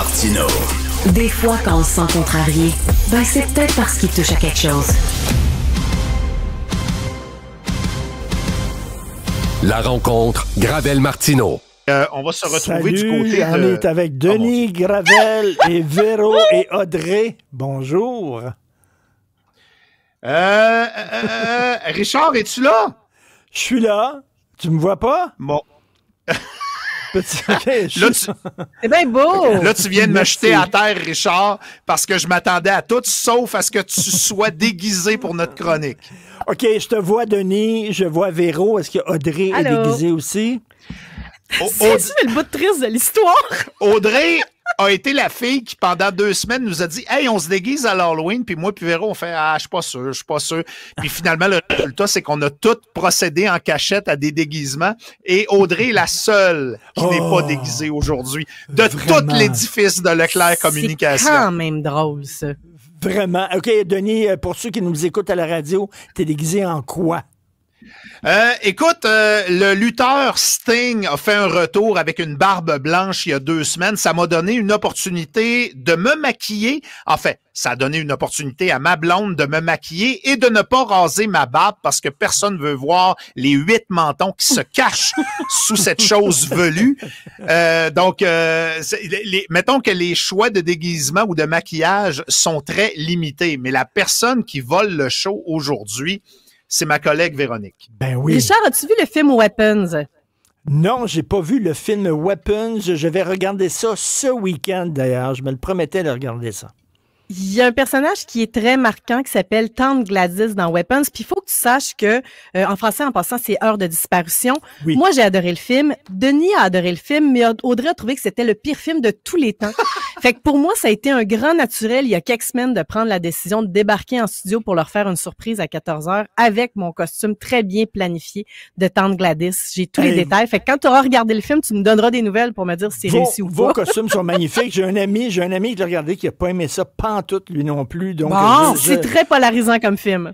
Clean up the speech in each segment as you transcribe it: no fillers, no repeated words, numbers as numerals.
Martineau. Des fois, quand on se sent contrarié, ben c'est peut-être parce qu'il touche à quelque chose. La rencontre Gravel-Martineau. On va se retrouver du côté on est avec Denis Gravel et Véro et Audrey. Bonjour. Richard, es-tu là? Je suis là. Tu me vois pas? Bon. Okay, C'est bien beau! Là, tu viens de me jeter à terre, Richard, parce que je m'attendais à tout, sauf à ce que tu sois déguisé pour notre chronique. OK, je te vois, Denis. Je vois Véro. Est-ce que Audrey est déguisée aussi? C'est le bout de triste de l'histoire. Audrey a été la fille qui, pendant 2 semaines, nous a dit « Hey, on se déguise à l'Halloween. » Puis moi puis Véro, on fait « Ah, je suis pas sûr. » Puis finalement, le résultat, c'est qu'on a tous procédé en cachette à des déguisements. Et Audrey est la seule qui n'est pas déguisée aujourd'hui de tout l'édifice de Leclerc Communication. C'est quand même drôle, ça. Vraiment. OK, Denis, pour ceux qui nous écoutent à la radio, t'es déguisé en quoi? Écoute, le lutteur Sting a fait un retour avec une barbe blanche il y a 2 semaines. Ça m'a donné une opportunité de me maquiller. En fait, ça a donné une opportunité à ma blonde de me maquiller et de ne pas raser ma barbe parce que personne ne veut voir les 8 mentons qui se cachent sous cette chose velue. Donc, mettons que les choix de déguisement ou de maquillage sont très limités. Mais la personne qui vole le show aujourd'hui, c'est ma collègue Véronique. Ben oui. Richard, as-tu vu le film Weapons? Non, j'ai pas vu le film Weapons. Je vais regarder ça ce week-end, d'ailleurs. Je me le promettais de regarder ça. Il y a un personnage qui est très marquant qui s'appelle Tante Gladys dans Weapons. Puis il faut que tu saches que, en français, en passant, c'est Heure de disparition. Oui. Moi, j'ai adoré le film. Denis a adoré le film, mais Audrey a trouvé que c'était le pire film de tous les temps. Fait que pour moi, ça a été un grand naturel il y a quelques semaines de prendre la décision de débarquer en studio pour leur faire une surprise à 14h avec mon costume très bien planifié de Tante Gladys. J'ai tous les détails. Fait que quand tu auras regardé le film, tu me donneras des nouvelles pour me dire si c'est réussi ou pas. Vos costumes sont magnifiques. J'ai un ami qui l'a regardé qui n'a pas aimé ça pantoute, lui non plus. Donc, bon, c'est très polarisant comme film.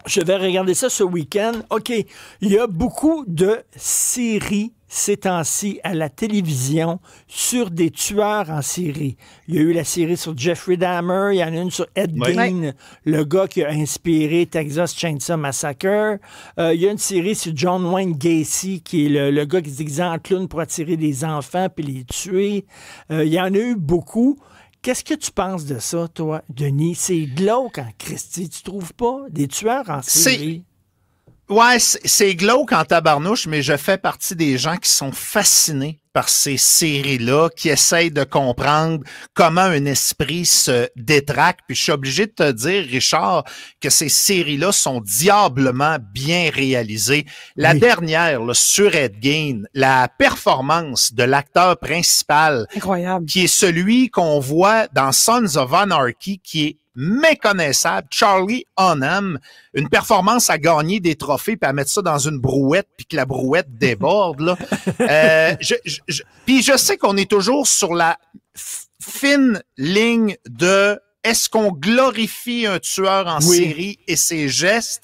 Je vais regarder ça ce week-end. OK, il y a beaucoup de séries ces temps-ci à la télévision sur des tueurs en série. Il y a eu la série sur Jeffrey Dahmer, il y en a une sur Ed Gein, le gars qui a inspiré Texas Chainsaw Massacre. Il y a une série sur John Wayne Gacy, qui est le gars qui se déguisait en clown pour attirer des enfants puis les tuer. Il y en a eu beaucoup. Qu'est-ce que tu penses de ça, toi, Denis? C'est glauque en Christie, tu trouves pas? Des tueurs en série? Ouais, c'est glauque en tabarnouche, mais je fais partie des gens qui sont fascinés par ces séries-là, qui essayent de comprendre comment un esprit se détraque. Puis je suis obligé de te dire, Richard, que ces séries-là sont diablement bien réalisées. La dernière, là, sur Ed Gein, la performance de l'acteur principal, incroyable, qui est celui qu'on voit dans Sons of Anarchy, qui est méconnaissable, Charlie Hunnam, une performance à gagner des trophées puis à mettre ça dans une brouette puis que la brouette déborde là. Puis je sais qu'on est toujours sur la fine ligne de est-ce qu'on glorifie un tueur en série et ses gestes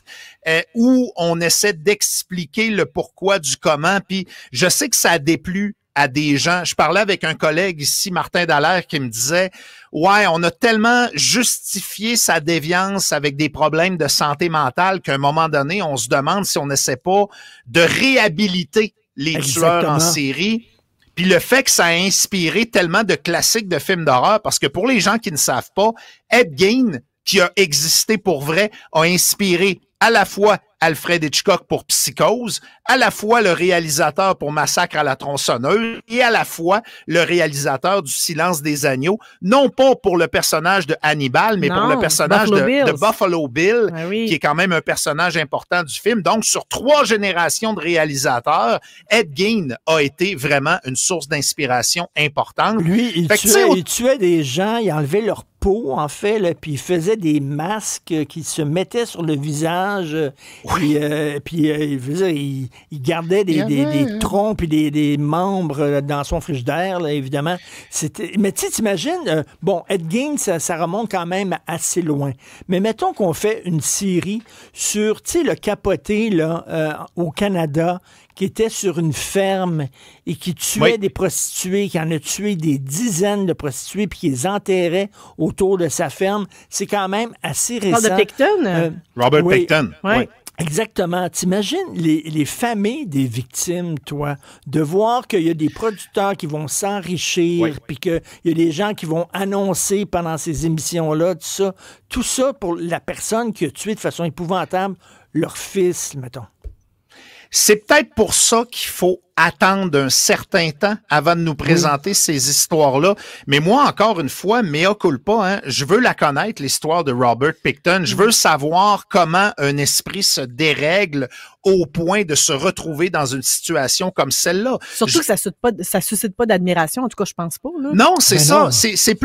ou on essaie d'expliquer le pourquoi du comment. Puis je sais que ça a déplu à des gens. Je parlais avec un collègue ici, Martin Dallaire, qui me disait « Ouais, on a tellement justifié sa déviance avec des problèmes de santé mentale qu'à un moment donné, on se demande si on n'essaie pas de réhabiliter les tueurs en série. » Puis le fait que ça a inspiré tellement de classiques de films d'horreur, parce que pour les gens qui ne savent pas, Ed Gein, qui a existé pour vrai, a inspiré à la fois Alfred Hitchcock pour Psychose, à la fois le réalisateur pour Massacre à la tronçonneuse et à la fois le réalisateur du Silence des agneaux, non pas pour le personnage de Hannibal, mais pour le personnage de Buffalo Bill, qui est quand même un personnage important du film. Donc, sur 3 générations de réalisateurs, Ed Gein a été vraiment une source d'inspiration importante. Lui, il tuait des gens, il enlevait leur peau, en fait, là, puis il faisait des masques qui se mettaient sur le visage. Il gardait des troncs et des membres dans son frigidaire, là, évidemment. Mais tu sais, t'imagines, Ed Gein, ça remonte quand même assez loin. Mais mettons qu'on fait une série sur, tu sais, le capoté là, au Canada qui était sur une ferme et qui tuait des prostituées, qui en a tué des dizaines de prostituées, puis qui les enterrait autour de sa ferme. C'est quand même assez récent. Tu parles de Picton? Robert Picton. Oui. Exactement. T'imagines les familles des victimes, toi, de voir qu'il y a des producteurs qui vont s'enrichir, puis qu'il y a des gens qui vont annoncer pendant ces émissions-là, tout ça pour la personne qui a tué de façon épouvantable leur fils, mettons. C'est peut-être pour ça qu'il faut attendre un certain temps avant de nous présenter ces histoires-là. Mais moi, encore une fois, mea culpa, hein, je veux la connaître, l'histoire de Robert Picton. Je veux savoir comment un esprit se dérègle au point de se retrouver dans une situation comme celle-là. Surtout que ça suscite pas d'admiration, en tout cas, je pense pas. Là. Non, c'est ça. Non. C'est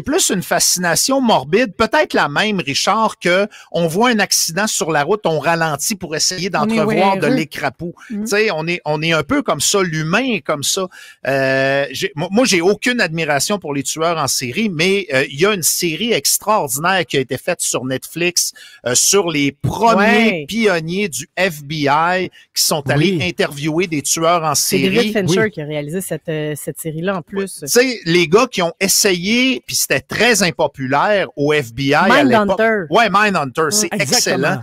plus une fascination morbide, peut-être la même, Richard, que on voit un accident sur la route, on ralentit pour essayer d'entrevoir de l'écrapou. Tu sais, on est un peu comme ça, l'humain est comme ça. Moi, j'ai aucune admiration pour les tueurs en série, mais il y a une série extraordinaire qui a été faite sur Netflix sur les premiers pionniers du FBI qui sont allés interviewer des tueurs en série. C'est David Fincher qui a réalisé cette série-là en plus. Tu sais, les gars qui ont essayé, puis c'était très impopulaire au FBI à l'époque. Mindhunter. Ouais, Mindhunter, c'est excellent.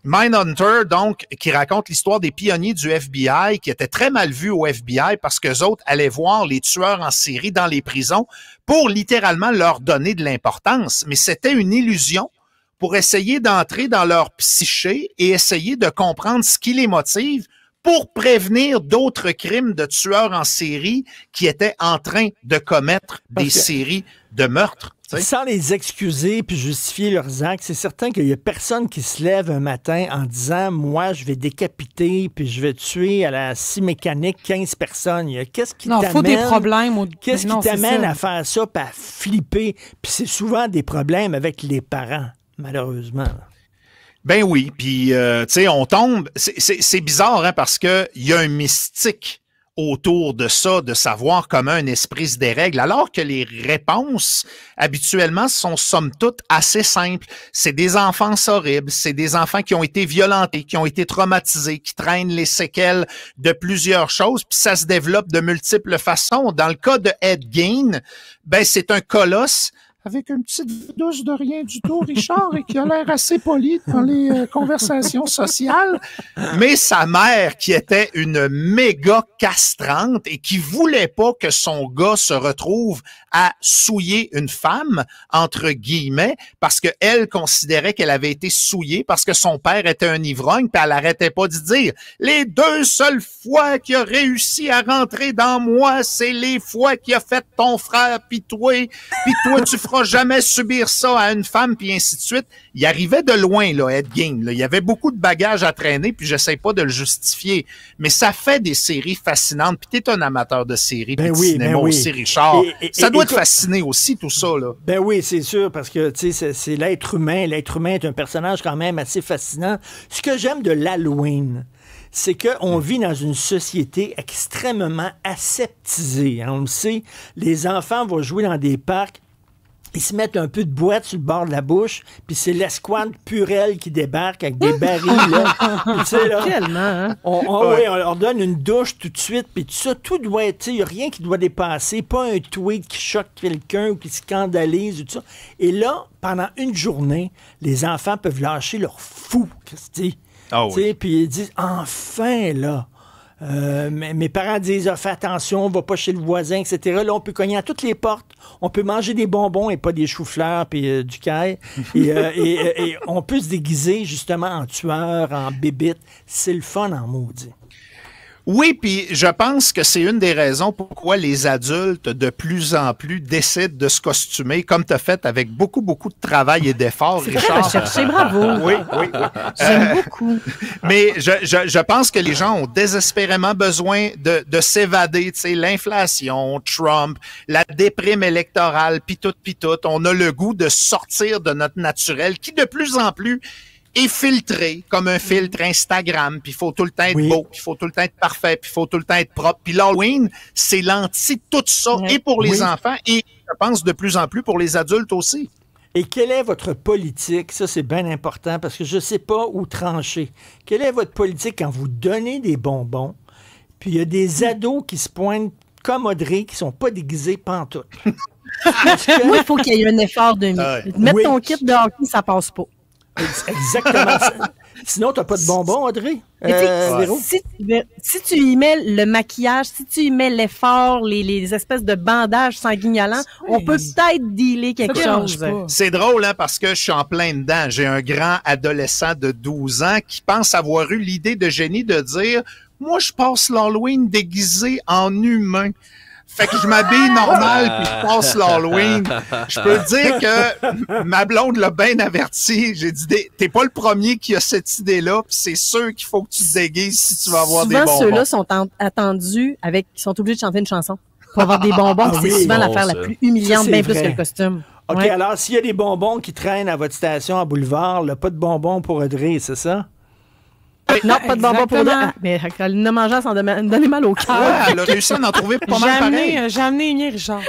Mindhunter, donc, qui raconte l'histoire des pionniers du FBI qui étaient très mal vus au FBI parce qu'eux autres allaient voir les tueurs en série dans les prisons pour littéralement leur donner de l'importance. Mais c'était une illusion pour essayer d'entrer dans leur psyché et essayer de comprendre ce qui les motive pour prévenir d'autres crimes de tueurs en série qui étaient en train de commettre des séries de meurtres. Sans les excuser puis justifier leurs actes, c'est certain qu'il y a personne qui se lève un matin en disant « Moi, je vais décapiter puis je vais tuer à la scie mécanique 15 personnes. » Qu'est-ce qui t'amène? Faut des problèmes. Qu'est-ce qui t'amène à faire ça puis à flipper? Puis c'est souvent des problèmes avec les parents, malheureusement. Ben oui, puis tu sais, on tombe... C'est bizarre, hein, parce que il y a un mystique autour de ça, de savoir comment un esprit se dérègle, alors que les réponses, habituellement, sont somme toute assez simples. C'est des enfants horribles, c'est des enfants qui ont été violentés, qui ont été traumatisés, qui traînent les séquelles de plusieurs choses, puis ça se développe de multiples façons. Dans le cas de Ed Gein, ben c'est un colosse avec une petite voix douce de rien du tout, Richard, et qui a l'air assez poli dans les conversations sociales. Mais sa mère, qui était une méga castrante et qui voulait pas que son gars se retrouve à souiller une femme, entre guillemets, parce que elle considérait qu'elle avait été souillée parce que son père était un ivrogne, puis elle arrêtait pas de dire « Les 2 seules fois qu'il a réussi à rentrer dans moi, c'est les fois qu'il a fait ton frère, puis toi tu feras jamais subir ça à une femme, puis ainsi de suite. » Il arrivait de loin, là, Ed Gein. Là. Il y avait beaucoup de bagages à traîner, puis j'essaie pas de le justifier. Mais ça fait des séries fascinantes. Puis t'es un amateur de séries, puis de cinéma aussi, Richard. Ça doit te fasciner aussi, tout ça, là. Ben oui, c'est sûr, parce que, tu sais, c'est l'être humain. L'être humain est un personnage quand même assez fascinant. Ce que j'aime de l'Halloween, c'est qu'on vit dans une société extrêmement aseptisée. Hein. On le sait, les enfants vont jouer dans des parcs, ils se mettent un peu de boîte sur le bord de la bouche, puis c'est l'escouade Purel qui débarque avec des barils, là. Puis, tu sais, là, Tellement, hein? on leur donne une douche tout de suite, puis tout ça, tout doit être, il n'y a rien qui doit dépasser, pas un tweet qui choque quelqu'un ou qui scandalise, ou tout ça. Et là, pendant une journée, les enfants peuvent lâcher leur fou, Christy. Puis ils disent, enfin, là... mes parents disent fais attention, on va pas chez le voisin, etc. Là, on peut cogner à toutes les portes, on peut manger des bonbons et pas des choux-fleurs puis du caille. Et on peut se déguiser justement en tueur, en bébite. C'est le fun en maudit. Oui, puis je pense que c'est une des raisons pourquoi les adultes de plus en plus décident de se costumer, comme tu as fait avec beaucoup, beaucoup de travail et d'efforts, C'est Richard. très recherché, bravo. Oui. J'aime beaucoup. Mais je pense que les gens ont désespérément besoin de s'évader. Tu sais, l'inflation, Trump, la déprime électorale, puis tout. On a le goût de sortir de notre naturel qui, de plus en plus, est filtré comme un filtre Instagram, puis il faut tout le temps être beau, puis il faut tout le temps être parfait, puis il faut tout le temps être propre. Puis l'Halloween, c'est l'anti tout ça, et pour les enfants, et je pense de plus en plus pour les adultes aussi. Et quelle est votre politique? Ça, c'est bien important parce que je ne sais pas où trancher. Quelle est votre politique quand vous donnez des bonbons, puis il y a des ados qui se pointent comme Audrey, qui ne sont pas déguisés pantoute? Moi, il faut qu'il y ait un effort de mettre ton kit de hockey, ça passe pas. Exactement. Sinon, tu n'as pas de bonbons, Audrey? Si tu y mets le maquillage, si tu y mets l'effort, les espèces de bandages sanguignolants, on peut peut-être dealer quelque chose. C'est drôle, hein, parce que je suis en plein dedans. J'ai un grand adolescent de 12 ans qui pense avoir eu l'idée de génie de dire « Moi, je passe l'Halloween déguisé en humain. » Fait que je m'habille normal puis je passe l'Halloween. Je peux te dire que ma blonde l'a bien averti. J'ai dit, t'es pas le premier qui a cette idée-là, puis c'est sûr qu'il faut que tu te déguises si tu vas avoir des bonbons. Souvent, ceux-là sont attendus ils sont obligés de chanter une chanson pour avoir des bonbons. C'est souvent l'affaire la plus humiliante, bien plus que le costume. OK, alors s'il y a des bonbons qui traînent à votre station à Boulevard, pas de bonbons pour Audrey, c'est ça? Non, pas de bonbons pour Audrey. Mais elle ne mangeait sans donner mal au cœur. Ouais, elle a réussi à en trouver pas mal pareil. J'ai amené une Richard.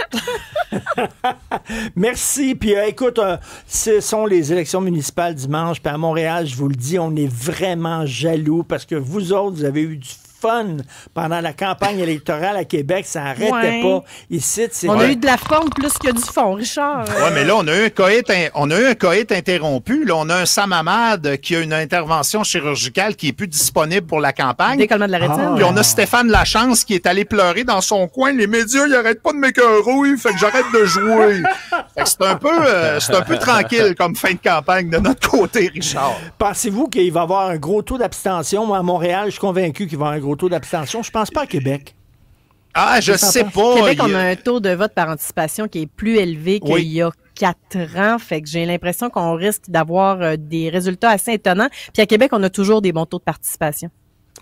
Merci. Puis écoute, ce sont les élections municipales dimanche. Puis à Montréal, je vous le dis, on est vraiment jaloux parce que vous autres, vous avez eu du fun pendant la campagne électorale à Québec. Ça n'arrêtait pas. Ici, on a eu de la forme plus que du fond, Richard. Oui, mais là, on a eu un coït interrompu. Là, on a un Sam Hamad qui a une intervention chirurgicale qui est plus disponible pour la campagne. Décollement de la rétine. Puis on a Stéphane Lachance qui est allé pleurer dans son coin. Les médias, ils arrêtent pas de m'écœurer, fait que j'arrête de jouer. Fait que c'est un peu tranquille comme fin de campagne de notre côté, Richard. Pensez-vous qu'il va y avoir un gros taux d'abstention? Moi, à Montréal, je suis convaincu qu'il va y avoir un gros taux d'abstention. Je pense pas à Québec. Ah, je sais pas. Québec, on a un taux de vote par anticipation qui est plus élevé qu'il y a 4 ans. Fait que j'ai l'impression qu'on risque d'avoir des résultats assez étonnants. Puis à Québec, on a toujours des bons taux de participation.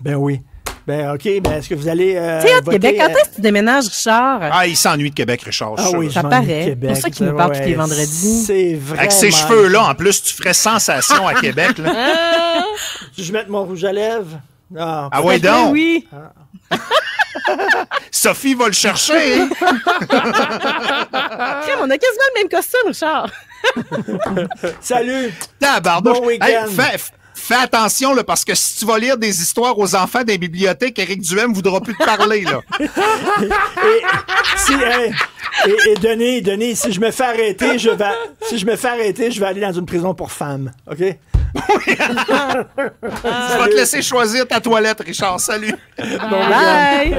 Ben oui. Ben OK, ben est-ce que vous allez voter, Québec, quand est-ce que tu déménages, Richard? Ah, il s'ennuie de Québec, Richard. Ah oui, ça paraît. C'est pour ça qu'il nous parle tous les vendredis. C'est vrai. Avec ces cheveux-là, en plus, tu ferais sensation à Québec. Là. Je mets mon rouge à lèvres? Ah ouais donc! Oui! Sophie va le chercher! On a quasiment le même costume, Richard! Salut! Tabarnouche! Bon week-end! Hey, fais attention, là, parce que si tu vas lire des histoires aux enfants des bibliothèques, Éric Duhem voudra plus te parler, là. Et Denis, si je me fais arrêter, je vais aller dans une prison pour femmes. OK? Je vais te laisser choisir ta toilette, Richard. Salut! Bye!